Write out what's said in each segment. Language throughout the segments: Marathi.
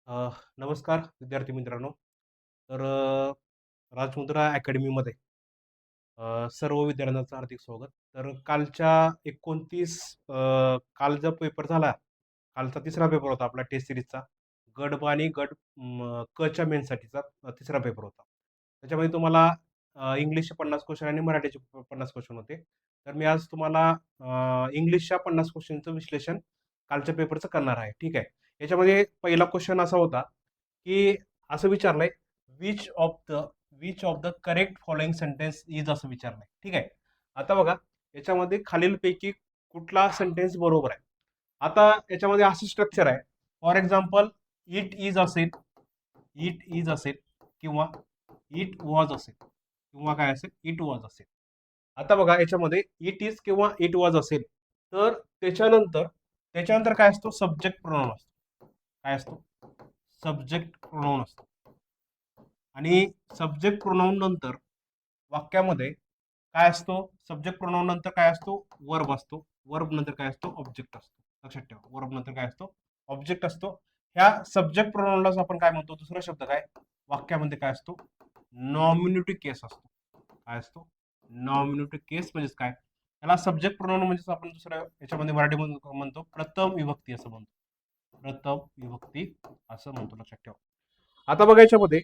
अ, नमस्कार विद्यार्थी मित्रांनो. तर राजमुद्रा अकॅडमीमध्ये सर्व विद्यार्थ्यांचं हार्दिक स्वागत. तर कालच्या 29 काल जो पेपर झाला, कालचा तिसरा पेपर होता आपला टेस्ट सिरीजचा. गट ब आणि गट क च्या मेन्ससाठीचा तिसरा पेपर होता. त्याच्यामध्ये तुम्हाला इंग्लिशचे 50 क्वेश्चन आणि मराठीचे 50 क्वेश्चन होते. तर मी आज तुम्हाला इंग्लिशच्या 50 क्वेश्चनचं विश्लेषण कालच्या पेपरचं करणार आहे. ठीक आहे. याच्यामध्ये पहिला क्वेश्चन असा होता, की असं विचारलंय, "which of the correct following sentence is" असं विचारलंय. ठीक आहे. आता बघा, याच्यामध्ये खालीलपैकी कुठला सेंटेन्स बरोबर आहे? आता याच्यामध्ये असं स्ट्रक्चर आहे. फॉर एक्झाम्पल, इट इज असेल, इट इज असेल किंवा इट वॉज असेल किंवा काय असेल, इट वॉज असेल. आता बघा याच्यामध्ये इट इज किंवा इट वॉज असेल, तर त्याच्यानंतर काय असतो? सब्जेक्ट प्रोनाउन असतो. काय असतो? सब्जेक्ट प्रोनाउन असतो. आणि सब्जेक्ट प्रोनाउन नंतर वाक्यामध्ये काय असतो? सब्जेक्ट प्रोनाउन नंतर काय असतो? वर्ब असतो. वर्ब नंतर काय असतो? ऑब्जेक्ट असतो. लक्षात ठेवा, वर्ब नंतर काय असतो? ऑब्जेक्ट असतो. ह्या सब्जेक्ट प्रोनाउनलाच आपण काय म्हणतो? दुसरा शब्द काय वाक्यामध्ये काय असतो? नॉमिनेटिव्ह केस असतो. काय असतो? नॉमिनेटिव्ह केस म्हणजेच काय? त्याला सब्जेक्ट प्रोनाउन म्हणजे आपण दुसऱ्या याच्यामध्ये मराठीमध्ये म्हणतो प्रथम विभक्ती असं म्हणतो. प्रथम विभक्ती असं म्हणतो. लक्षात ठेवा. आता बघा याच्यामध्ये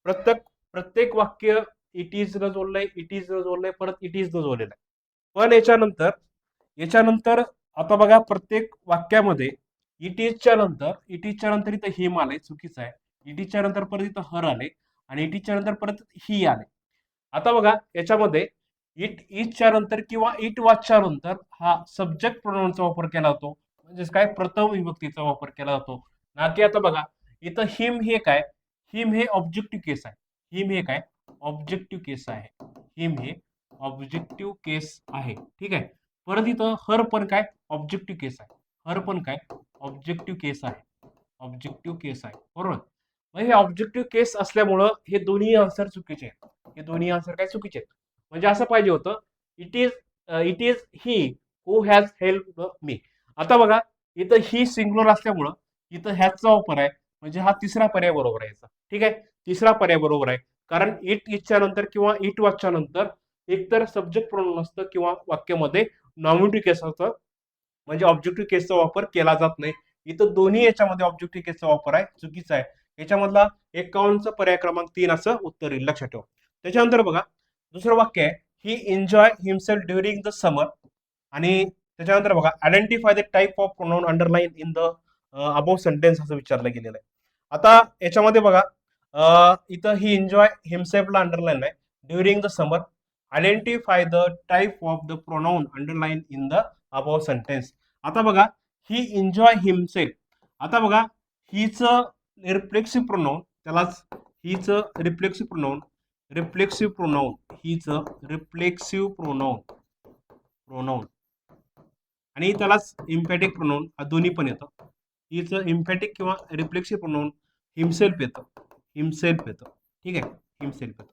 प्रत्येक प्रत्येक वाक्य इट इज न जोडलंय, इट इज न जोडलंय, परत इट इज न जोडलेलं आहे. पण याच्यानंतर आता बघा प्रत्येक वाक्यामध्ये इट इजच्या नंतर इथं हिम आलंय, चुकीचं आहे. इट इजच्या नंतर परत इथं हर आले आणि इट इजच्या नंतर परत ही आले. आता बघा याच्यामध्ये इट इजच्या नंतर किंवा इट वॉजच्या नंतर हा सब्जेक्ट प्रोनाउनचा वापर केला जातो. म्हणजेच काय? प्रथम विभक्तीचा वापर केला जातो. ना की आता बघा इथं हिम हे काय? हिम हे ऑब्जेक्टिव्ह केस आहे. हिम हे काय? ऑब्जेक्टिव्ह केस आहे. हिम हे ऑब्जेक्टिव्ह केस आहे. ठीक आहे. परत इथं हर पण काय? ऑब्जेक्टिव्ह केस आहे. हर पण काय? ऑब्जेक्टिव्ह केस आहे. ऑब्जेक्टिव्ह केस आहे. बरोबर. मग हे ऑब्जेक्टिव्ह केस असल्यामुळं हे दोन्ही आन्सर चुकीचे आहेत. हे दोन्ही आन्सर काय चुकीचे आहेत. म्हणजे असं पाहिजे होतं, it is he who has help me. आता बघा इथं ही सिंग्युलर असल्यामुळं इथं हॅजचा वापर आहे. म्हणजे हा तिसरा पर्याय बरोबर आहे याचा. ठीक आहे. तिसरा पर्याय बरोबर आहे. कारण इट इजच्या नंतर किंवा इट वॉजच्या नंतर एकतर सब्जेक्ट प्रोनाउन असतं किंवा वाक्यामध्ये नॉमिनेटिव्ह केस असतं. म्हणजे ऑब्जेक्टिव्ह केसचा वापर केला जात नाही. इथं दोन्ही याच्यामध्ये ऑब्जेक्टिव्ह केसचा वापर आहे, चुकीचा आहे. याच्यामधला 51चा पर्याय क्रमांक 3 असं उत्तर येईल. लक्षात ठेवा. त्याच्यानंतर बघा दुसरं वाक्य आहे, ही एन्जॉय हिमसेल्फ ड्युरिंग द समर. आणि त्याच्यानंतर बघा identify the type of pronoun underline in the above sentence असं विचारलं गेलेलं आहे. आता याच्यामध्ये बघा इथं ही एन्जॉय हिमसेल्फला अंडरलाईन आहे. During the summer identify the type of the pronoun underline in the above sentence. आता बघा ही एन्जॉय हिमसेल्फ. आता बघा हीच रिफ्लेक्सिव्ह प्रोनाउन, त्यालाच हीच रिफ्लेक्सिव्ह प्रोनाउन, रिफ्लेक्सिव्ह प्रोनाउन हीच रिफ्लेक्सिव्ह प्रोनाउन प्रोनाउन आणि त्यालाच इम्पॅटिक प्रोनाउन दोन्ही पण येतं. हीच इम्पॅटिक किंवा रिफ्लेक्सिव्ह प्रोनाउन हिमसेल्फ येतं. हिमसेल्फ येतं. ठीक आहे. हिमसेल्फ येतं.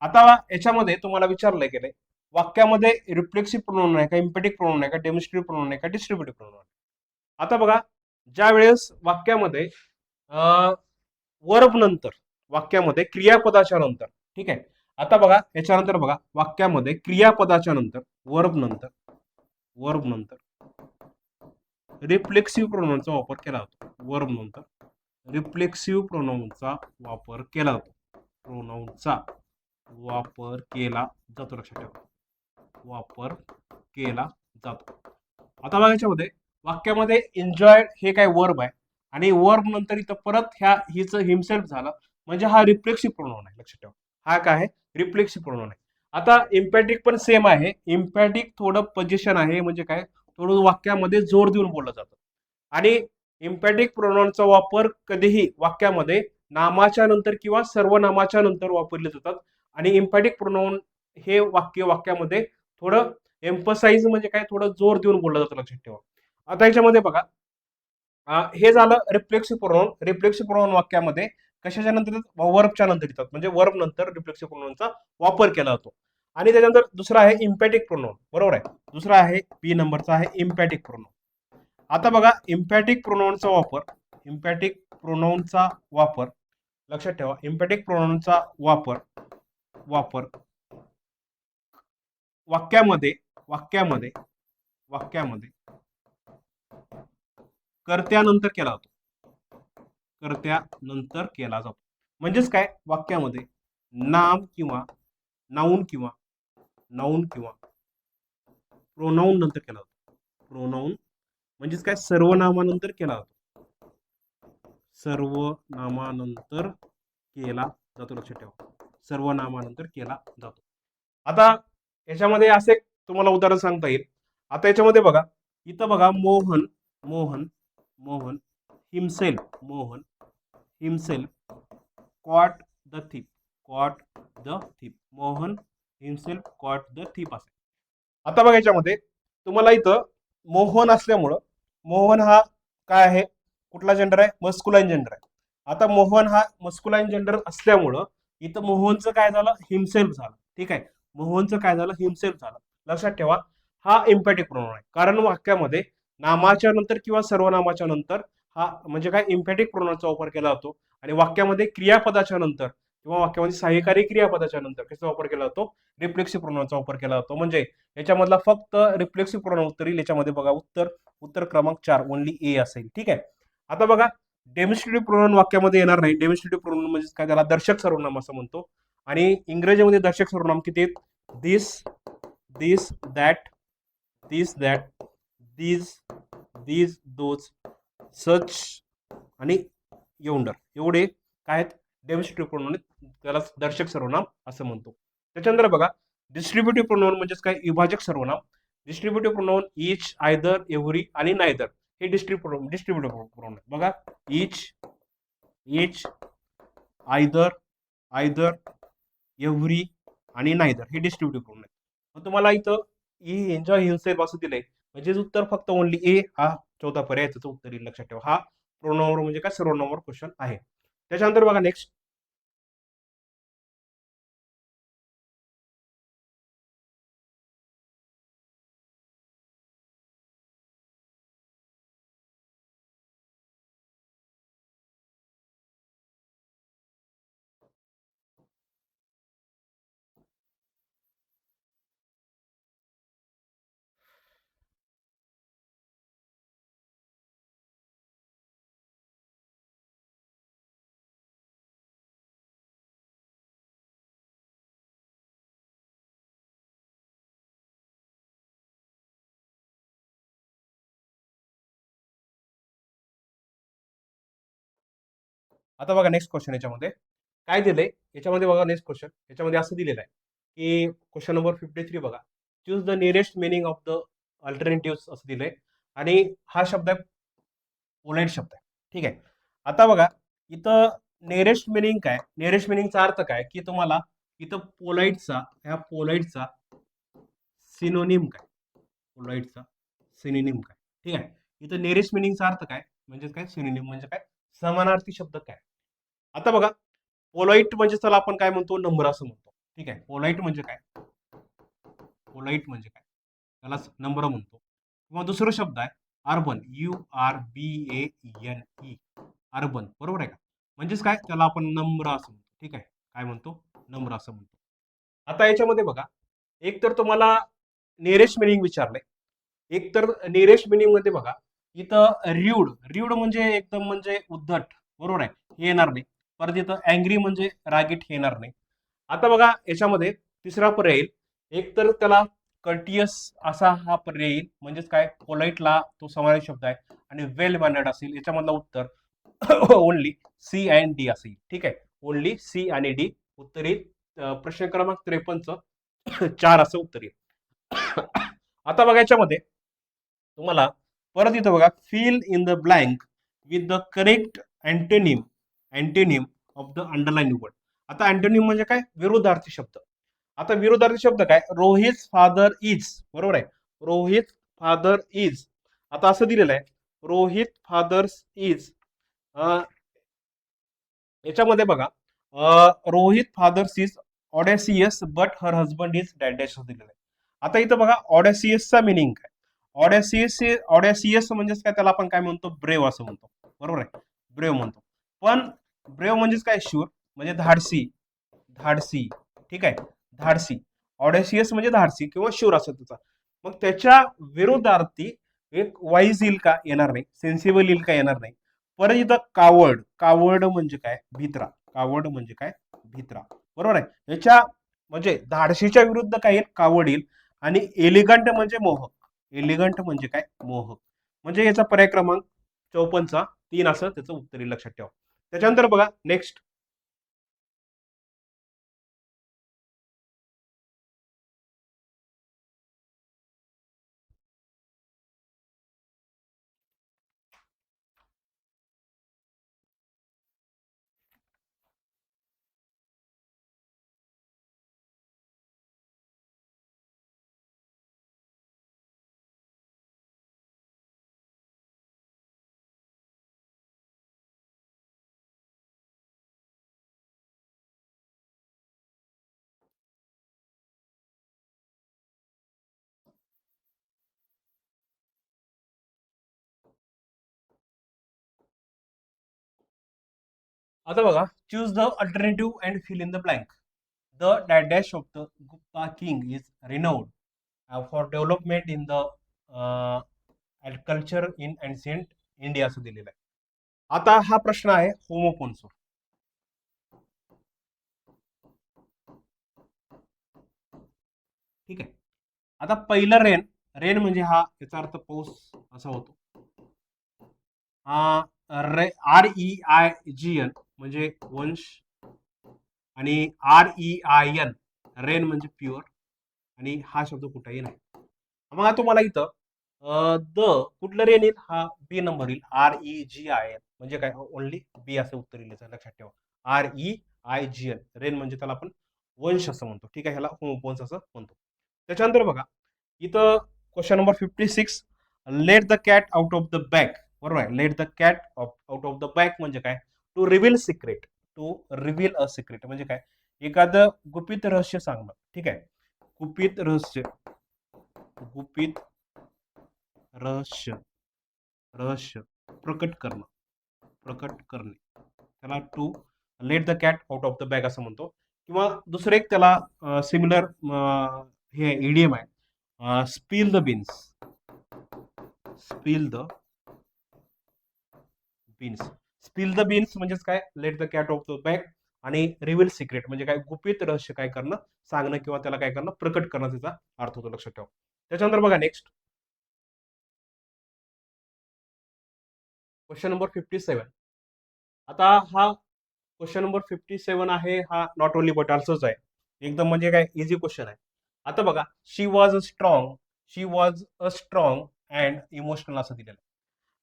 आता याच्यामध्ये तुम्हाला विचारलंय गेलंय वाक्यामध्ये रिफ्लेक्सिव्ह प्रोनाउन आहे का, इम्पॅटिक प्रोनाउन आहे का, डेमॉन्स्ट्रेटिव्ह प्रोनाउन आहे का, डिस्ट्रीब्युटिव्ह प्रोनाउन आहे. आता बघा ज्या वेळेस वाक्यामध्ये वर्ब नंतर, वाक्यामध्ये क्रियापदाच्या नंतर, ठीक आहे. आता बघा याच्यानंतर बघा वाक्यामध्ये क्रियापदाच्या नंतर वर्ब नंतर रिफ्लेक्सिव्ह प्रोनाउनचा वापर केला जातो. वर्ब नंतर रिफ्लेक्सिव्ह प्रोनाउनचा वापर केला जातो. प्रोनाउनचा वापर केला जातो. लक्षात ठेवा. वापर केला जातो. आता बघा याच्यामध्ये वाक्यामध्ये एन्जॉय हे काय वर्ब आहे आणि वर्ब नंतर इथं परत ह्या हिचं हिमसेल्फ झालं म्हणजे हा रिफ्लेक्सिव्ह प्रोनाउन आहे. लक्षात ठेवा. हा काय आहे? रिफ्लेक्सिव्ह प्रोनाउन आहे. आता इम्पॅटिक पण सेम आहे. इम्पॅटिक थोडं पोझिशन आहे, म्हणजे काय थोडं वाक्यामध्ये जोर देऊन बोललं जातं. आणि इम्पॅटिक प्रोनाउनचा वापर कधीही वाक्यामध्ये नामाच्या नंतर किंवा सर्वनामाच्या नंतर वापरले जातात. आणि इम्पॅटिक प्रोनाउन हे वाक्यामध्ये थोडं एम्फसाइज म्हणजे काय थोडं जोर देऊन बोललं जातं. लक्षात ठेवा. आता याच्यामध्ये बघा हे झालं रिफ्लेक्सिव्ह प्रोनाउन. रिफ्लेक्सिव्ह प्रोनाउन वाक्यामध्ये कशाच्या नंतर वर्बच्या नंतर येतात, म्हणजे वर्ब नंतर रिफ्लेक्सिव्ह प्रोनाउनचा वापर केला जातो. आणि त्याच्यानंतर दुसरा आहे इम्पॅटिक प्रोनाउन. बरोबर आहे. दुसरा आहे बी नंबरचा आहे इम्पॅटिक प्रोनाउन. आता बघा इम्पॅटिक प्रोनाउनचा वापर प्रोनाऊनचा वापर, लक्षात ठेवा, एम्पॅथिक प्रोनाऊनचा वापर वापर वाक्यामध्ये वाक्यामध्ये वाक्यामध्ये कर्त्यानंतर केला जातो. कर्त्यानंतर केला जातो म्हणजेच काय, वाक्यामध्ये नाम किंवा नाऊन किंवा प्रोनाऊन नंतर केला जातो. प्रोनाऊन म्हणजेच काय, सर्वनामानंतर केला जातो. सर्वनामानंतर केला जातो, लक्षात ठेवा, सर्वनामानंतर केला जातो. आता याच्यामध्ये असे तुम्हाला उदाहरण सांगता येईल. आता याच्यामध्ये बघा, इथं बघा, Mohan Mohan Mohan himself caught the thief Mohan himself caught the thief असे. आता बघा याच्यामध्ये तुम्हाला इथं मोहन असल्यामुळं, मोहन हा काय आहे, कुठला जेंडर आहे, मस्कुलाइन जेंडर आहे. आता मोहन हा मस्कुलाइन जेंडर असल्यामुळं इथं मोहनचं काय झालं, हिमसेल्फ झालं. ठीक आहे, मोहनचं काय झालं, हिमसेल्फ झालं. लक्षात ठेवा, हा एम्पॅथिक प्रोनाउन आहे, कारण वाक्यामध्ये नामाच्या नंतर किंवा सर्वनामाच्या नंतर हा म्हणजे काय, एम्पॅथिक प्रोनाउनचा वापर केला जातो. आणि वाक्यामध्ये क्रियापदाच्या नंतर किंवा वाक्यामध्ये सहाय्यकारी क्रियापदाच्या नंतर कसा वापर केला जातो, रिफ्लेक्सिव्ह प्रोनाउनचा वापर केला जातो. म्हणजे याच्यामधला फक्त रिफ्लेक्सिव्ह प्रोनाउन उत्तर येईल. याच्यामध्ये बघा, उत्तर क्रमांक 4 ओनली ए असेल. ठीक आहे, आता बघा, डेमॉन्स्ट्रेटिव्ह प्रोनाउन वाक्यामध्ये येणार नाही. डेमॉन्स्ट्रेटिव्ह प्रोनाउन म्हणजे काय, त्याला दर्शक सर्वनाम असं म्हणतो. आणि इंग्रजीमध्ये दर्शक सर्वनाम किती आहेत, दिस दिस दॅट दीज दोज सच आणि यौंडर, एवढे काय आहेत, डेमॉन्स्ट्रेटिव्ह प्रोनाउन, त्याला दर्शक सर्वनाम असं म्हणतो. त्याच्यानंतर बघा, डिस्ट्रीब्युटिव्ह प्रोनाउन म्हणजेच काय, विभाजक सर्वनाम. डिस्ट्रीब्युटिव्ह प्रोनाउन इच, आयदर, एव्हरी आणि नायदर हे डिस्ट्रीब्युटिव्ह प्रोनाउन बघा. इच आयदर एव्हरी आणि नायदर हे डिस्ट्रीब्युटिव्ह प्रोनाउन आहे. मग तुम्हाला इथं एन्जॉय हिमसेल्फ असं दिलंय, म्हणजे उत्तर फक्त ओनली ए हा चौथा पर्याय त्याचं उत्तर येईल. लक्षात ठेवा, हा प्रोनाउन म्हणजे काय, सर्वनामावर क्वेश्चन आहे. त्याच्यानंतर बघा नेक्स्ट, आता बघा नेक्स्ट क्वेश्चन याच्यामध्ये काय दिलंय. याच्यामध्ये बघा नेक्स्ट क्वेश्चन याच्यामध्ये असं दिलेलं आहे की क्वेश्चन नंबर 53 बघा, choose the nearest meaning of the alternative असं दिलंय. आणि हा शब्द आहे पोलाइट शब्द आहे. ठीक आहे, आता बघा इथं नियरेस्ट मिनिंग काय, नियरेस्ट मिनिंगचा अर्थ काय, की तुम्हाला इथं पोलाइटचा सिनोनिम काय, पोलाइटचा सिनोनिम काय. ठीक आहे, इथं नियरेस्ट मिनिंगचा अर्थ काय, म्हणजे काय, सिनोनिम म्हणजे काय, समानार्थी शब्द काय. आता बघा, पोलाइट म्हणजे त्याला आपण काय म्हणतो, नम्र असं म्हणतो. ठीक आहे, पोलाइट म्हणजे काय, त्याला नम्र म्हणतो. किंवा दुसरा शब्द आहे अर्बन, URBANE, अर्बन, बरोबर आहे का, म्हणजेच काय, त्याला आपण नम्र असं म्हणतो. ठीक आहे, काय म्हणतो, नम्र असं म्हणतो. आता याच्यामध्ये बघा, एक तर तुम्हाला नियरेस्ट मिनिंग विचारलंय, एक तर नियरेस्ट मिनिंग मध्ये बघा, इथं र्यूड म्हणजे एकदम म्हणजे उद्धट, बरोबर आहे, हे येणार नाही. परत इथं अँग्री म्हणजे रागीट, हे येणार नाही. आता बघा याच्यामध्ये तिसरा पर्याय येईल, एक तर त्याला कर्टियस असा हा पर्याय येईल, म्हणजेच काय, पोलाइटला तो समावेश शब्द आहे. आणि वेल मॅनर्ड असेल, याच्यामधलं उत्तर ओनली सी अँड डी असेल. ठीक आहे, ओनली सी आणि डी उत्तर येईल. प्रश्न क्रमांक 53 4 असं उत्तर येईल. आता बघा याच्यामध्ये तुम्हाला परत इथं बघा, fill in the blank with the correct antonym of the underline word. आता अँटोनिम म्हणजे काय, विरोधार्थी शब्द. आता विरोधार्थी शब्द काय, रोहित फादर इज, बरोबर आहे, रोहित फादर इज. आता असं दिलेलं आहे, रोहित फादर्स इज, याच्यामध्ये बघा, Rohit fathers is audacious but her husband is dash असं दिलेलं आहे. आता इथं बघा, ऑडेसियसचा मिनिंग काय, ऑडेसियस म्हणजे काय, त्याला आपण काय म्हणतो, ब्रेव असं म्हणतो, बरोबर आहे, ब्रेव म्हणतो. पण ब्रेव म्हणजेच काय, शूर म्हणजे धाडसी, धाडसी, ठीक आहे, धाडसी. ऑडेसियस म्हणजे धाडसी किंवा शूर असं त्याचा. मग त्याच्या विरोधार्थी एक वाईज येईल का, येणार नाही. सेन्सिबल येईल का, येणार नाही. परत इथं कावड, कावड म्हणजे काय, भित्रा, कावड म्हणजे काय, भित्रा, बरोबर आहे. याच्या म्हणजे धाडशीच्या विरुद्ध काय येईल, कावड येईल. आणि एलिगंट म्हणजे मोहक, एलिगंट म्हणजे काय, मोहक. म्हणजे याचा पर्याय क्रमांक 54 3 असं त्याचं उत्तर येईल, लक्षात ठेवा. त्याच्यानंतर बघा नेक्स्ट. आता बघा, choose the alternative and fill in the blank. The dash of the Gupta king is renowned for development in the culture in ancient India असं दिलेलं आहे. आता हा प्रश्न आहे होमोफोनचा, ठीक आहे. आता पहिलं रेन, रेन म्हणजे हा, याचा अर्थ पाऊस असा होतो. REIGN म्हणजे वंश, आणि REIN रेन म्हणजे प्युअर, आणि हा शब्द कुठेही नाही. मग तुम्हाला इथं द कुठलं रेन येईल, हा बी नंबर येईल, REGIN म्हणजे काय, ओनली बी असं उत्तर येईल, लक्षात ठेवा. REIGN रेन म्हणजे त्याला आपण वंश असं म्हणतो, ठीक आहे, ह्याला होमोफोन्स असं म्हणतो. त्याच्यानंतर बघा इथं question number 56, let the cat out of the bag, बरोबर आहे. Let the cat out of the bag म्हणजे काय, to reveal secret, to reveal a secret म्हणजे काय, एखादं गुपित रहस्य सांगणं, ठीक आहे. गुपित रहस्य, गुपित रहस्य, रहस्य प्रकट करणं, प्रकट करणे, त्याला to let the cat out of the bag असं म्हणतो. किंवा दुसरं एक त्याला सिमिलर हे इडियम आहे, spill the beans, spill the beans. Spill the beans म्हणजेच काय, late the cat of the bag, आणि रिव्हील सिक्रेट म्हणजे काय, गुपित रहस्य काय करणं, सांगणं किंवा त्याला काय करणं, प्रकट करणं, त्याचा अर्थ होतो, लक्षात ठेवा. त्याच्यानंतर बघा नेक्स्ट क्वेश्चन नंबर 57. आता हा क्वेश्चन नंबर 57 आहे, हा नॉट ओनली बट ऑल्सोच आहे, एकदम म्हणजे काय इझी क्वेश्चन आहे. आता बघा, she was a strong, she was a strong and emotional असं दिलेलं आहे.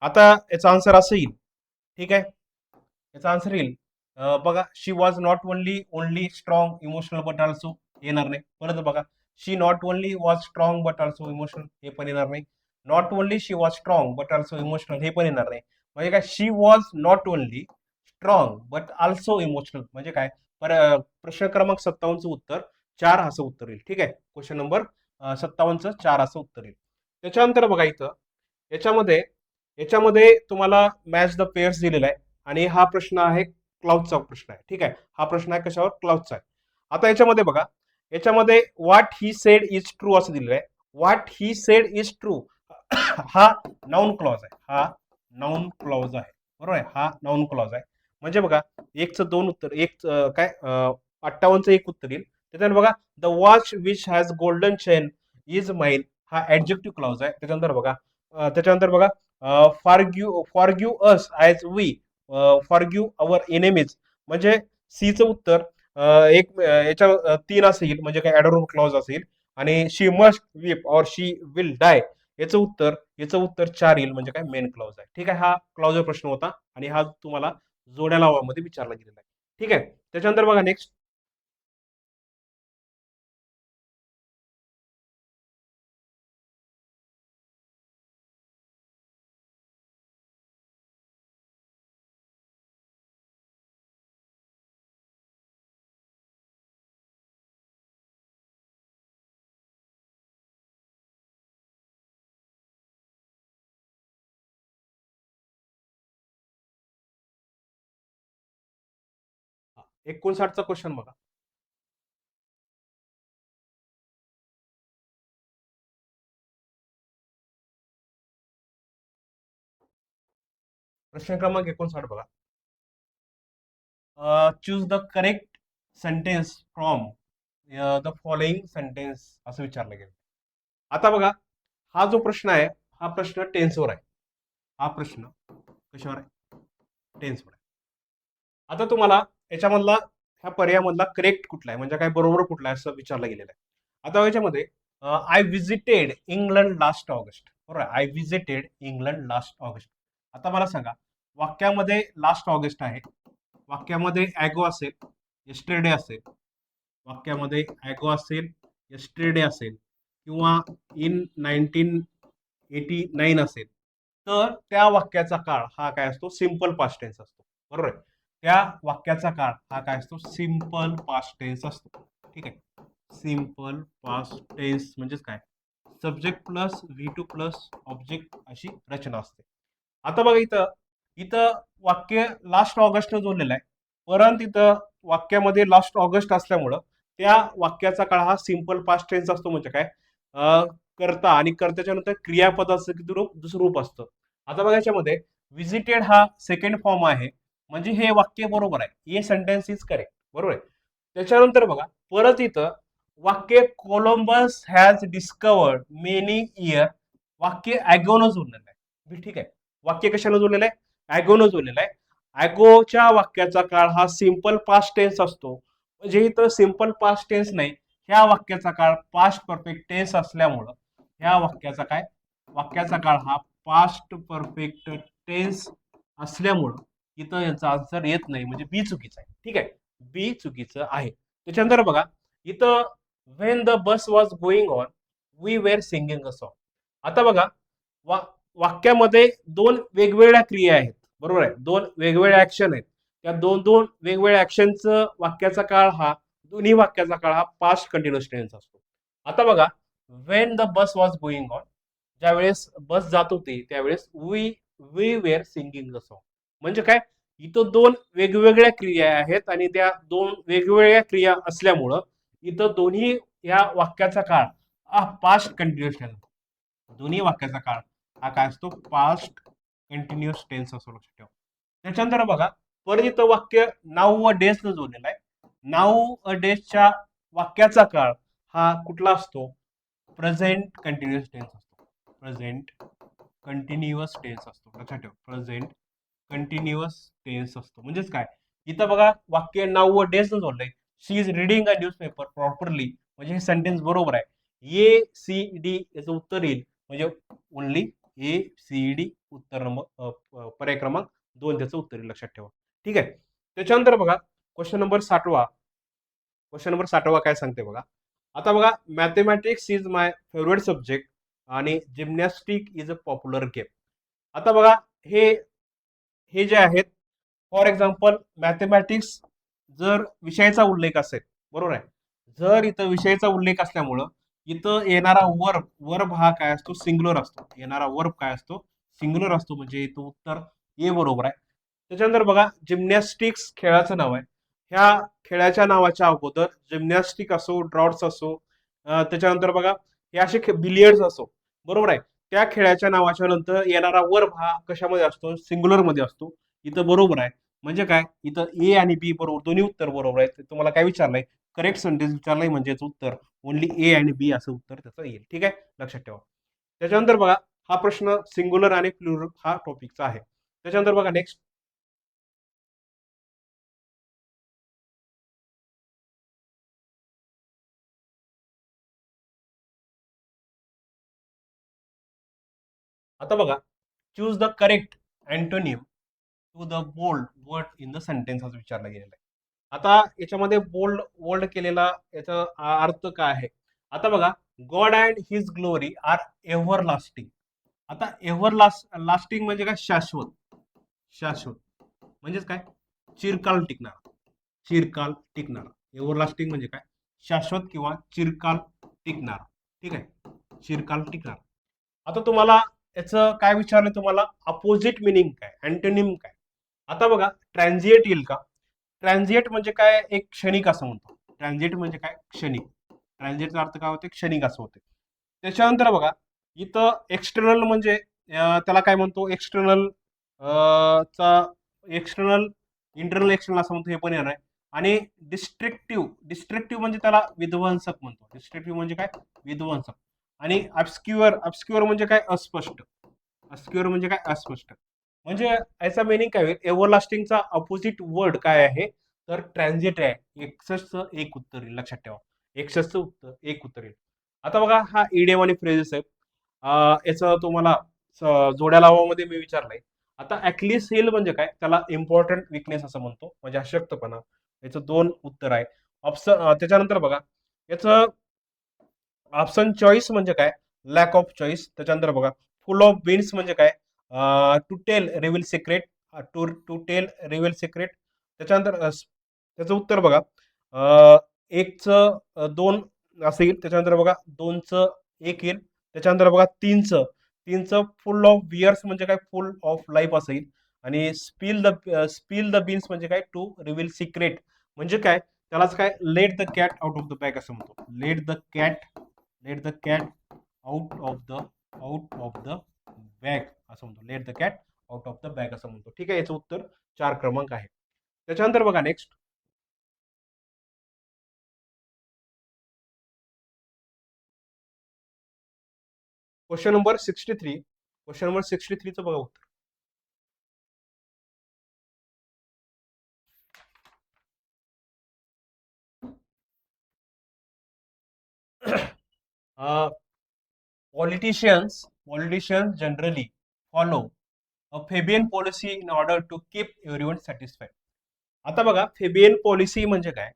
आता याचा आन्सर असं येईल, ठीक आहे. याचा आन्सर येईल बघा, she was not only only strong emotional but also, येणार नाही. परत बघा, she not only was strong but also emotional, हे पण येणार नाही. Not only she was strong but also emotional, हे पण येणार नाही. म्हणजे काय, she was not only strong but also emotional म्हणजे काय, प्रश्न क्रमांक 57चं उत्तर 4 असं उत्तर येईल, ठीक आहे. क्वेश्चन नंबर 57चं 4 असं उत्तर येईल. त्याच्यानंतर बघा इथं याच्यामध्ये, याच्यामध्ये तुम्हाला मॅच द पेअर्स दिलेला आहे, आणि हा प्रश्न आहे क्लाउडचा प्रश्न आहे, ठीक आहे. हा प्रश्न आहे कशावर, क्लाउडचा आहे. आता याच्यामध्ये बघा, याच्यामध्ये what he said is true असं दिलेलं आहे. What he said is true हा नाउन क्लॉज आहे, हा नाउन क्लॉज आहे, बरोबर आहे. हा नाउन क्लॉज आहे. म्हणजे बघा, एकचं दोन उत्तर, एक काय 58चं एक उत्तर येईल. त्याच्यानंतर बघा, the watch which has golden chain is mine, हा ऍडजेक्टिव्ह क्लॉज आहे. त्याच्यानंतर बघा forgive us as we forgive our enemies म्हणजे सीचं उत्तर याच्या 3 असं येईल, म्हणजे काय ऍडव्हर्ब क्लॉज असेल. आणि शी मस्ट विप और शी विल डाय, याचं उत्तर 4 येईल, म्हणजे काय मेन क्लॉज आहे, ठीक आहे. हा क्लॉजर प्रश्न होता, आणि हा तुम्हाला जोड्या लावामध्ये विचारला गेलेला आहे, ठीक आहे. त्याच्यानंतर बघा नेक्स्ट. 59चा क्वेश्चन बघा. प्रश्न क्रमांक 59 बघा. Choose the correct sentence from the following sentence असं विचारलं गेलं. आता बघा, हा जो प्रश्न आहे हा प्रश्न टेन्सवर आहे. हा प्रश्न कशावर आहे? टेन्सवर आहे. आता तुम्हाला याच्यामधला ह्या पर्यायामधला करेक्ट कुठला आहे म्हणजे काय बरोबर कुठला आहे असं विचारलं गेलेलं आहे. आता याच्यामध्ये I visited England last August, बरोबर आहे. I visited England last August. आता मला सांगा, वाक्यामध्ये लास्ट ऑगस्ट आहे, वाक्यामध्ये ॲगो असेल, येस्टरडे असेल, वाक्यामध्ये ॲगो असेल, येस्टरडे असेल किंवा इन 1989 असेल, तर त्या वाक्याचा काळ हा काय असतो? सिंपल पास्ट टेन्स असतो, बरोबर आहे. त्या वाक्याचा काळ हा काय असतो? सिंपल पास्ट टेन्स असतो. ठीक आहे. सिंपल पास्ट टेन्स म्हणजेच काय? Subject plus V2 plus object अशी रचना असते. आता बघा, इथं इथं वाक्य लास्ट ऑगस्ट जोडलेलं आहे, परंतु इथं वाक्यामध्ये लास्ट ऑगस्ट असल्यामुळं त्या वाक्याचा काळ हा सिंपल पास्ट टेन्स असतो. म्हणजे काय? कर्ता आणि कर्त्याच्या नंतर क्रियापदाचं किती रूप? दुसरं रूप असतं. आता बघा, याच्यामध्ये विजिटेड हा सेकंड फॉर्म आहे, म्हणजे हे वाक्य बरोबर आहे. हे सेंटेन्स इज करेक्ट, बरोबर आहे. त्याच्यानंतर बघा, परत इथं वाक्य Columbus has discovered many year, वाक्य ॲगोनं जोडलेलं आहे. ठीक आहे. वाक्य कशाला जोडलेलं आहे? ॲगोनं जोडलेलं आहे. ॲगोच्या वाक्याचा काळ हा सिंपल पास्ट टेन्स असतो, म्हणजे इथं सिंपल पास्ट टेन्स नाही, ह्या वाक्याचा काळ पास्ट परफेक्ट टेन्स असल्यामुळं ह्या वाक्याचा काय? वाक्याचा काळ हा पास्ट परफेक्ट टेन्स असल्यामुळं इथं यांचा आन्सर येत नाही, म्हणजे बी चुकीचं आहे. ठीक आहे, बी चुकीचं आहे. त्याच्यानंतर बघा, इथं when the bus was going on we were singing a song. आता बघा, वाक्यामध्ये दोन वेगवेगळ्या क्रिया आहेत, बरोबर आहे. दोन वेगवेगळ्या ऍक्शन आहेत. त्या दोन दोन वेगवेगळ्या ऍक्शनचं वाक्याचा काळ हा, दोन्ही वाक्याचा काळ हा पास्ट कंटिन्युअस टेन्स असतो. आता बघा, when the bus was going on, ज्यावेळेस बस जात होती त्यावेळेस we we were singing the song. म्हणजे काय? इथं दोन वेगवेगळ्या क्रिया आहेत आणि त्या दोन वेगवेगळ्या क्रिया असल्यामुळं इथं दोन्ही या वाक्याचा काळ हा पास्ट कंटिन्युअस टेन्स. दोन्ही वाक्याचा काळ हा काय असतो? पास्ट कंटिन्युअस टेन्स असतो, लक्षात ठेवा. त्याच्यानंतर बघा, परत इथं वाक्य नाऊ अ डेज जोडलेलं आहे. नाऊ अ डेजच्या वाक्याचा काळ हा कुठला असतो? प्रेझेंट कंटिन्युअस टेन्स असतो. प्रेझेंट कंटिन्युअस टेन्स असतो, लक्षात ठेवा. प्रेझेंट कंटिन्युअस टेन्स असतो. म्हणजेच काय? इथं बघा, वाक्य नाऊ व डेज जोडलंय. She is reading a newspaper properly, म्हणजे हे सेंटेन्स बरोबर आहे. ए सी डी याचं उत्तर येईल, म्हणजे ओनली ए सी डी उत्तर नंबर पर्याय क्रमांक 2 त्याचं उत्तर येईल, लक्षात ठेवा. ठीक आहे. त्याच्यानंतर बघा, क्वेश्चन नंबर 60वा. क्वेश्चन नंबर 60वा काय सांगते बघा. आता बघा, mathematics is my favourite subject आणि gymnastic is a popular game. आता बघा, हे हे जे आहेत, फॉर एक्झाम्पल मॅथमॅटिक्स जर विषयाचा उल्लेख असेल, बरोबर आहे. जर इथं विषयाचा उल्लेख असल्यामुळं इथं येणारा वर्ब, वर्ब हा काय असतो? सिंग्युलर असतो. येणारा वर्ब काय असतो? सिंग्युलर असतो, म्हणजे इथं उत्तर ए बरोबर आहे. त्याच्यानंतर बघा, जिम्नॅस्टिक्स खेळाचं नाव आहे. ह्या खेळाच्या नावाच्या अगोदर जिम्नॅस्टिक असो, ड्रॉट्स असो, त्याच्यानंतर बघा हे असे बिलियर्ड्स असो, बरोबर आहे. त्या खेळाच्या नावाच्या नंतर येणारा वर्ब हा कशामध्ये असतो? सिंग्युलर मध्ये असतो. इथं बरोबर आहे. म्हणजे काय? इथं ए आणि बी बरोबर, दोन्ही उत्तर बरोबर आहेत. तुम्हाला काय विचारलंय? करेक्ट सेंटेन्स विचारलंय, म्हणजे उत्तर ओनली ए आणि बी असं उत्तर त्याचं येईल. ठीक आहे, लक्षात ठेवा. त्याच्यानंतर बघा, हा प्रश्न सिंग्युलर आणि प्लुरल हा टॉपिकचा आहे. त्याच्यानंतर बघा नेक्स्ट. आता बघा, choose the correct antonym to the bold word in the sentence असं विचारलं गेलेलं आहे. आता याच्यामध्ये बोल्ड वर्ड केलेला याचा अर्थ काय आहे? आता बघा, God and his glory are ever lasting. आता एव्हर लास्टिंग म्हणजे काय? शाश्वत. शाश्वत म्हणजेच काय? चिरकाल टिकणार. चिरकाल टिकणारा. एव्हर लास्टिंग म्हणजे काय? शाश्वत किंवा चिरकाल टिकणार. ठीक आहे, चिरकाल टिकणार. आता तुम्हाला याचं काय विचारलं? तुम्हाला अपोजिट मिनिंग काय, अँटोनिम काय? आता बघा, ट्रान्झिएंट येईल का? ट्रान्झिएंट म्हणजे काय, एक क्षणिक असं म्हणतो. ट्रान्झिएंट म्हणजे काय, क्षणिक. ट्रान्झिएंटचा अर्थ काय होते, क्षणिक असं होते. त्याच्यानंतर बघा, इथं एक्सटर्नल म्हणजे त्याला काय म्हणतो, एक्सटर्नल चा एक्सटर्नल, इंटरनल एक्सटर्नल असं म्हणतो, हे पण येणार आहे. आणि डिस्ट्रक्टिव्ह, डिस्ट्रक्टिव्ह म्हणजे त्याला विध्वंसक म्हणतो. डिस्ट्रक्टिव्ह म्हणजे काय, विध्वंसक. आणि ऑब्स्क्युअर, ऑब्स्क्युअर म्हणजे काय, अस्पष्ट. ऑब्स्क्युअर म्हणजे काय, अस्पष्ट. म्हणजे याचा मिनिंग काय होईल, एव्हरलास्टिंगचा अपोजिट वर्ड काय आहे, तर ट्रान्झिट आहे. एक्सचं एक उत्तर येईल, लक्षात ठेवा. एक्सचं उत्तर एक उत्तर येईल. आता बघा, हा इडियम आणि फ्रेजेस आहे. याचं तुम्हाला जोड्या लावामध्ये मी विचारलंय. आता अॅक्लिस हिल म्हणजे काय, त्याला इम्पॉर्टंट विकनेस असं म्हणतो, म्हणजे अशक्तपणा. याचं दोन उत्तर आहे. ऑप्शन त्याच्यानंतर बघा, याचं ऑप्शन चॉईस म्हणजे काय, लॅक ऑफ चॉईस. त्याच्यानंतर बघा, फुल ऑफ बीन्स म्हणजे काय, to tell reveal secret, to to tell reveal secret. त्याच्यानंतर त्याचं उत्तर बघा, एकचं दोन असं येईल. त्याच्यानंतर बघा, दोनचं एक येईल. त्याच्यानंतर बघा, तीनचं तीनचं फुल ऑफ बियर्स म्हणजे काय, फुल ऑफ लाईफ असं येईल. आणि स्पील द बीन्स म्हणजे काय, टू रिव्हिल सिक्रेट म्हणजे काय, त्यालाच काय, late the cat out of the bag असं म्हणतो. Late the cat out of the bag असं म्हणतो. Late the cat out of the bag असं म्हणतो. ठीक आहे, याचं उत्तर 4 क्रमांक आहे. त्याच्यानंतर बघा, next question number 63. Question number 63चं बघा उत्तर. Politicians generally follow a Fabian policy in order to keep everyone satisfied. आता बघा, फेबियन पॉलिसी म्हणजे काय,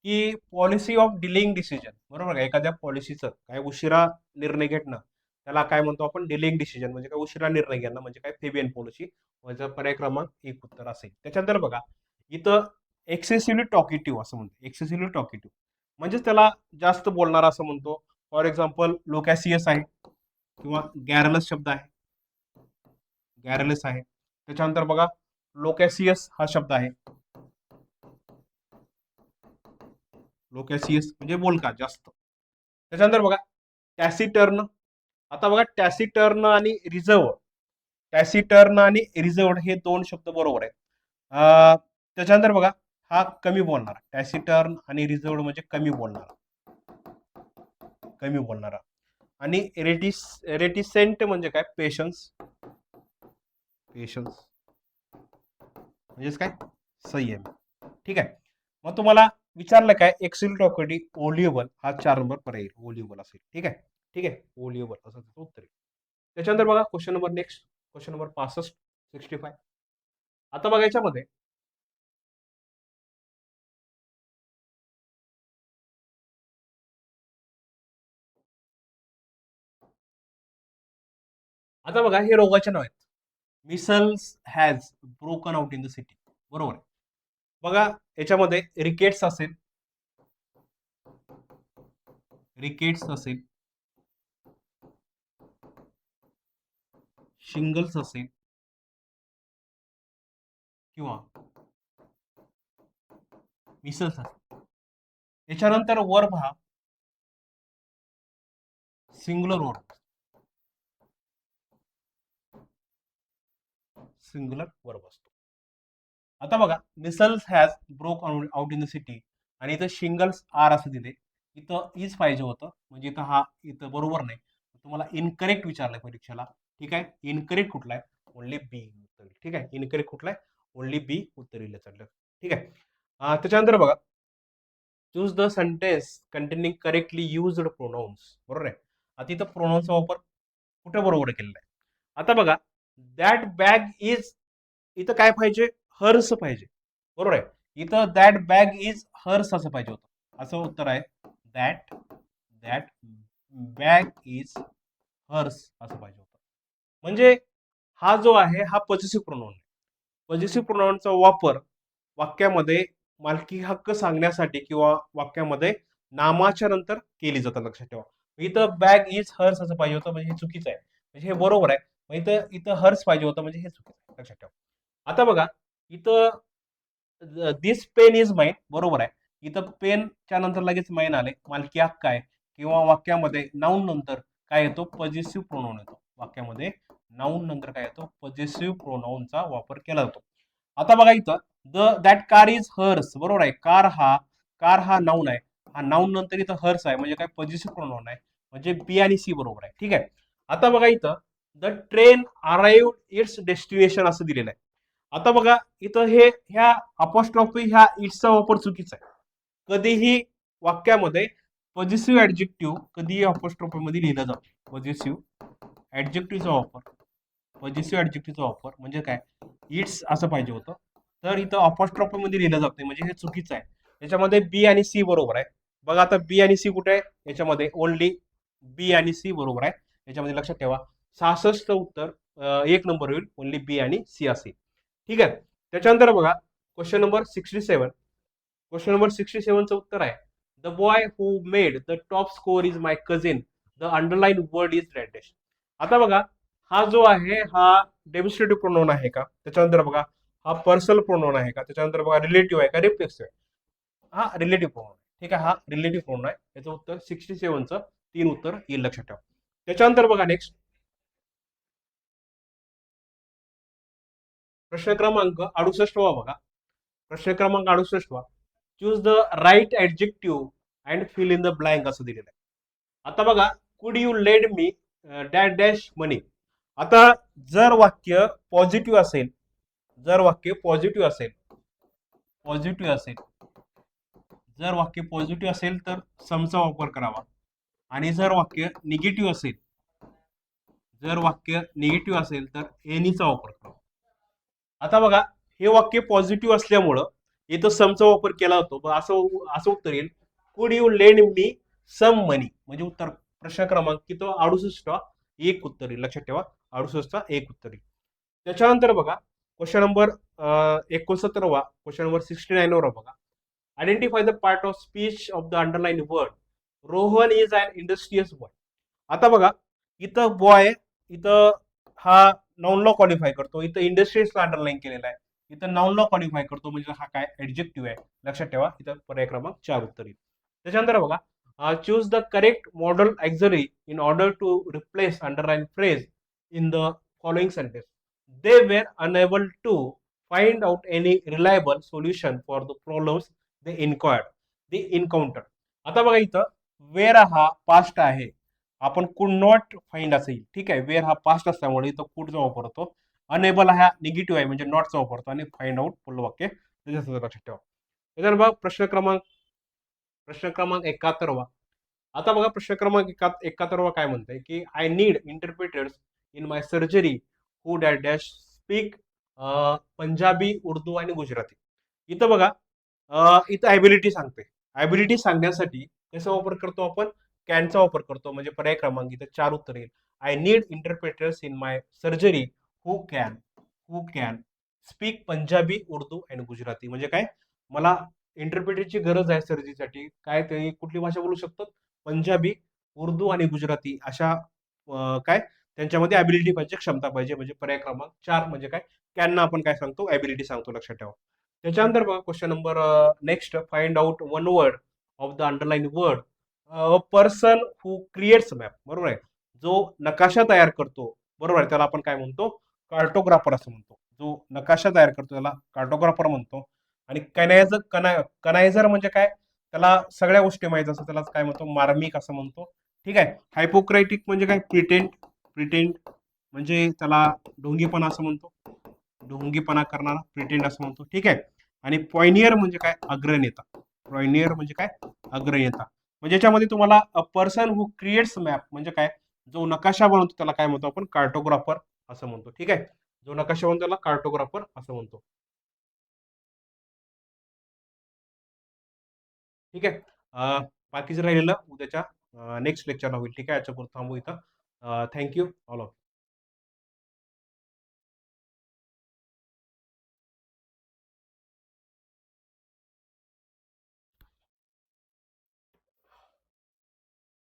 की पॉलिसी ऑफ डिलेइंग डिसिजन, बरोबर आहे. एखाद्या पॉलिसीचं काय, उशिरा निर्णय घेणं, त्याला काय म्हणतो आपण, डिलेइंग डिसिजन म्हणजे काय, उशिरा निर्णय घेणं म्हणजे काय, फेबियन पॉलिसी. म्हणजे पर्याय क्रमांक एक उत्तर असेल. त्याच्यानंतर बघा, इथं एक्सेसिव्हली टॉकेटिव्ह असं म्हणतो. एक्सेसिव्हली टॉकेटिव्ह म्हणजे त्याला जास्त बोलणारा असं म्हणतो. फॉर एक्झाम्पल, लोकॅसियस आहे, किंवा गॅरलस शब्द आहे, गॅरलस आहे. त्याच्यानंतर बघा, लोकॅसियस हा शब्द आहे. लोकॅसियस म्हणजे बोलका जास्त. त्याच्यानंतर बघा, टॅसिटर्न. आता बघा, टॅसिटर्न आणि रिझर्व, टॅसिटर्न आणि रिझर्व हे दोन शब्द बरोबर आहेत. त्याच्यानंतर बघा, हा कमी बोलणारा. टॅसिटर्न आणि रिझर्व म्हणजे कमी बोलणारा, कमी बोलणारा. आणि रेटिसेंट म्हणजे काय, पेशन्स. पेशन्स म्हणजेच काय, संयम. ठीक आहे. मग तुम्हाला विचारलं काय, एक्सिल टॉकडी ओलिएबल हा 4 नंबर पर्याय येईल. ओलिएबल असेल. ठीक आहे, ठीक आहे, ओलिएबल असं त्याचं उत्तर येईल. त्याच्यानंतर बघा, question number next, question number 65, 65. आता बघा, याच्यामध्ये आता बघा, हे रोगाचे नाव आहेत. Micelles has broken out in the city, बरोबर आहे. बघा, याच्यामध्ये रिकेट्स असेल, रिकेट्स असेल, शिंगल्स असेल, किंवा मिसल्स असेल. याच्यानंतर वर पहा, सिंग्युलर वर्ब, सिंग्युलर वर्ब असतो. आता बघा, micelles has broke out in the city, आणि इथं शिंगल्स आर असं दिले. इथं इज पाहिजे होतं, म्हणजे इथं हा इथं बरोबर नाही. तुम्हाला इनकरेक्ट विचारलंय परीक्षेला. ठीक आहे, इनकरेक्ट कुठला आहे, ओनली बी उत्तर येईल. ठीक आहे, इनकरेक्ट कुठला आहे, ओनली बी उत्तर येईल. ठीक आहे. त्याच्यानंतर बघा, choose the sentence containing correctly used pronounce, बरोबर आहे. आता इथं प्रोनाउन्सचा वापर कुठे बरोबर केलेला आहे. आता बघा, दॅट बॅग इज, इथं काय पाहिजे, हर्स पाहिजे, बरोबर आहे. इथं दॅट बॅग इज हर्स असं पाहिजे होतं. असं उत्तर आहे, that that bag is hers असं पाहिजे होतं. म्हणजे हा जो आहे, हा पॉझिटिव्ह प्रोनाउन आहे. पॉझिटिव्ह प्रोनाउनचा वापर वाक्यामध्ये मालकी हक्क सांगण्यासाठी किंवा वाक्यामध्ये नामाच्या नंतर केली जातात, लक्षात ठेवा. इथं बॅग इज हर्स असं पाहिजे होतं, म्हणजे हे चुकीचं आहे. म्हणजे हे बरोबर आहे. मग इथं इथं हर्स पाहिजे होतं, म्हणजे हे चुकीचं आहे, लक्षात ठेवा. आता बघा, इथं दिस पेन इज माईन, बरोबर आहे. इथं पेनच्या नंतर लगेच माईन आले, मालकी हक्क आहे. किंवा वाक्यामध्ये नाऊन नंतर काय येतो, पॉझिटिव्ह प्रोनाऊन येतो. वाक्यामध्ये नाऊन नंतर काय येतो, पॉझिटिव्ह प्रोनाऊनचा वापर केला जातो. आता बघा इथं, दॅट कार इज हर्स, बरोबर आहे. कार हा नाऊन आहे. हा नाऊन नंतर इथं हर्स आहे, म्हणजे काय पॉझिटिव्ह प्रोनाऊन आहे, म्हणजे बी आणि सी बरोबर आहे. ठीक आहे. आता बघा इथं, the train arrive it's destination असं दिलेलं आहे. आता बघा इथं ह्या अपॉस्ट्रॉफी ह्या इट्सचा वापर चुकीचा आहे. कधीही वाक्यामध्ये पॉझिटिव्ह ऍडजेक्टिव्ह कधीही अपॉस्ट्रॉफी मध्ये लिहिलं जातं. ऍडजेक्टिव्हचा वापर पॉझिटिव्ह ऍडजेक्टिव्हचा वापर म्हणजे काय, इट्स असं पाहिजे होतं. तर इथं अपॉस्ट्रॉफी मध्ये लिहिलं जात नाही, म्हणजे हे चुकीचं आहे. याच्यामध्ये बी आणि सी बरोबर आहे. बघा आता बी आणि सी कुठे आहे, याच्यामध्ये ओनली बी आणि सी बरोबर आहे. याच्यामध्ये लक्षात ठेवा, 66 उत्तर एक नंबर होईल, ओनली बी आणि सी असेल. ठीक आहे. त्याच्यानंतर बघा क्वेश्चन नंबर 67चं उत्तर आहे, the boy who made the top score is my cousin, the underline word is dash. आता बघा, हा जो आहे हा डेमॉन्स्ट्रेटिव्ह प्रोनाउन आहे का, त्याच्यानंतर बघा हा पर्सनल प्रोनाउन आहे का, त्याच्यानंतर बघा रिलेटिव्ह आहे का, रिफ्लेक्सिव्ह आहे. हा रिलेटिव्ह प्रोनाउन आहे. ठीक आहे, हा रिलेटिव्ह प्रोनाउन आहे. याचं उत्तर 67चं 3 उत्तर येईल, लक्षात ठेवा. त्याच्यानंतर बघा नेक्स्ट प्रश्न क्रमांक 68 बघा. प्रश्न क्रमांक 68 choose the right adjective and fill in the blank असं दिलेलं आहे. आता बघा, could you lend me dash dash money. आता जर वाक्य पॉझिटिव्ह असेल, जर वाक्य पॉझिटिव्ह असेल पॉझिटिव्ह असेल जर वाक्य पॉझिटिव्ह असेल तर समचा वापर करावा. आणि जर वाक्य निगेटिव्ह असेल तर एनीचा वापर करावा. आता बघा, हे वाक्य पॉझिटिव्ह असल्यामुळं इथं समचा वापर केला जातो. असं असं उत्तर येईल, कुड you lend me some money, म्हणजे उत्तर प्रश्न क्रमांक की तो 68 एक उत्तर येईल, लक्षात ठेवा. 68 एक उत्तर येईल. त्याच्यानंतर बघा क्वेश्चन नंबर 69, क्वेश्चन नंबर 69 वर बघा, identify the part of speech of the underline word, Rohan is an industrious boy. आता बघा, इथं बॉय, इथं हा नाऊनला क्वालिफाय करतो, इथं इंडस्ट्रीजला अंडरलाईन केलेला आहे. इथं नाऊनला क्वालिफाय करतो, म्हणजे हा काय ऍडजेक्टिव्ह आहे, लक्षात ठेवा. इथं पर्याय क्रमांक 4 उत्तर येईल. त्याच्यानंतर बघा, choose the correct modal auxiliary in order to replace underline phrase in the following sentence. They were unable to find out any reliable solution for the problems they encounter. आता बघा इथं वेर हा पास्ट आहे, आपण कुड नॉट फाइंड असेल. ठीक आहे, वेर हा पास्ट असल्यामुळे इथं कुडचा वापर होतो. अनेबल हा निगेटिव्ह आहे, म्हणजे नॉटचा वापर होतो. आणि फाइंड आउट पुढलं वाक्य त्याच्यासोबत लक्षात ठेवा. त्याच्यानंतर बघा प्रश्न क्रमांक 71. आता बघा प्रश्न क्रमांक 71 काय म्हणतंय, की I need interpreters in my surgery who dash dash speak Punjabi, Urdu आणि गुजराती. इथं बघा, इथं ॲबिलिटी सांगते. ॲबिलिटी सांगण्यासाठी कसा वापर करतो आपण, कॅनचा वापर करतो, म्हणजे पर्याय क्रमांक इथं 4 उत्तर येईल. I need interpreters in my surgery who can speak Punjabi, Urdu and Gujarati. म्हणजे काय, मला इंटरप्रेटरची गरज आहे सर्जरीसाठी. काय ते कुठली भाषा बोलू शकतात, पंजाबी, उर्दू आणि गुजराती अशा काय त्यांच्यामध्ये ॲबिलिटी पाहिजे, क्षमता पाहिजे, म्हणजे पर्याय क्रमांक 4 म्हणजे काय, कॅनना आपण काय सांगतो, ॲबिलिटी सांगतो, लक्षात ठेवा. त्याच्यानंतर बघा question number next, find out one word of the underline word, person who creates map, बरोबर आहे. जो नकाशा तयार करतो, बरोबर आहे, त्याला आपण काय म्हणतो, कार्टोग्राफर असं म्हणतो. जो नकाशा तयार करतो त्याला कार्टोग्राफर म्हणतो. आणि कनायझर म्हणजे काय, त्याला सगळ्या गोष्टी माहित असतात, त्याला काय म्हणतो, मार्मिक असं म्हणतो. ठीक आहे. हायपोक्रायटिक म्हणजे काय, प्रिटेंड म्हणजे त्याला ढोंगीपणा असं म्हणतो, ढोंगीपणा करणारा प्रिटेंड असं म्हणतो. ठीक आहे. आणि पॉयनियर म्हणजे काय, अग्रनेता. पॉयनियर म्हणजे काय, अग्रनेता. म्हणजे याच्यामध्ये तुम्हाला a person who creates map म्हणजे काय, जो नकाशा बनवतो त्याला काय म्हणतो आपण, कार्टोग्राफर असं म्हणतो. ठीक आहे. जो नकाशा बनवतो त्याला कार्टोग्राफर असं म्हणतो. ठीक आहे. बाकीचं राहिलेलं उद्याच्या नेक्स्ट लेक्चरला होईल. ठीक आहे. याच्यापुरतं थांबू इथं. Thank you all of